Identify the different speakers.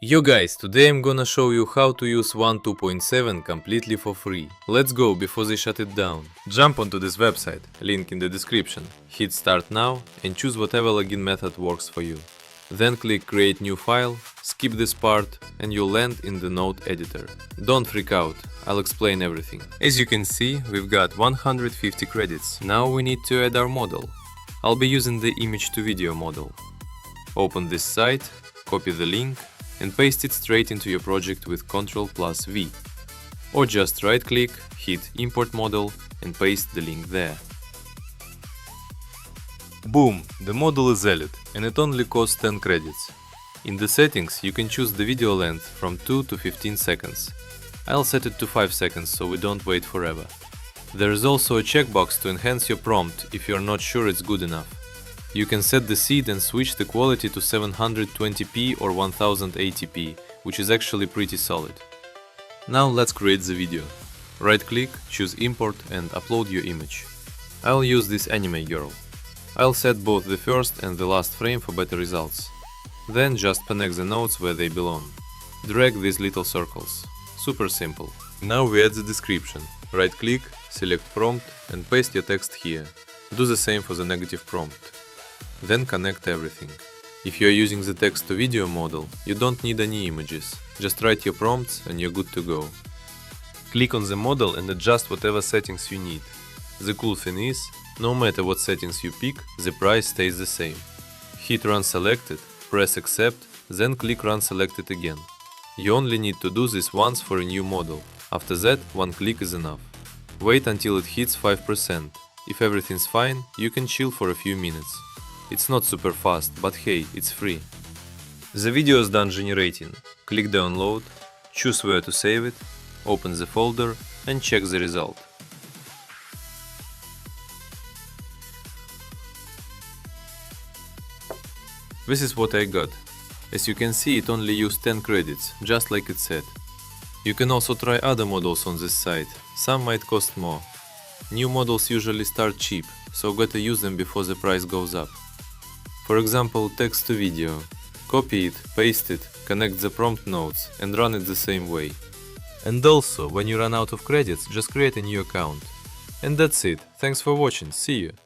Speaker 1: Yo guys, today I'm gonna show you how to use Wan 2.7 completely for free. Let's go before they shut it down. Jump onto this website, link in the description. Hit start now and choose whatever login method works for you. Then click create new file, skip this part and you'll land in the node editor. Don't freak out, I'll explain everything. As you can see, we've got 150 credits. Now we need to add our model. I'll be using the image to video model. Open this site, copy the link and paste it straight into your project with Ctrl+V. Or just right-click, hit Import Model and paste the link there. Boom! The model is added and it only costs 10 credits. In the settings you can choose the video length from 2 to 15 seconds. I'll set it to 5 seconds so we don't wait forever. There is also a checkbox to enhance your prompt if you're not sure it's good enough. You can set the seed and switch the quality to 720p or 1080p, which is actually pretty solid. Now let's create the video. Right-click, choose Import and upload your image. I'll use this anime girl. I'll set both the first and the last frame for better results. Then just connect the nodes where they belong. Drag these little circles. Super simple. Now we add the description. Right-click, select prompt and paste your text here. Do the same for the negative prompt. Then connect everything. If you are using the text-to-video model, you don't need any images. Just write your prompts and you're good to go. Click on the model and adjust whatever settings you need. The cool thing is, no matter what settings you pick, the price stays the same. Hit Run Selected, press Accept, then click Run Selected again. You only need to do this once for a new model. After that, one click is enough. Wait until it hits 5%. If everything's fine, you can chill for a few minutes. It's not super fast, but hey, it's free. The video is done generating. Click Download, choose where to save it, open the folder and check the result. This is what I got. As you can see, it only used 10 credits, just like it said. You can also try other models on this site, some might cost more. New models usually start cheap, so gotta use them before the price goes up. For example, text to video. Copy it, paste it, connect the prompt nodes and run it the same way. And also, when you run out of credits, just create a new account. And that's it. Thanks for watching. See you!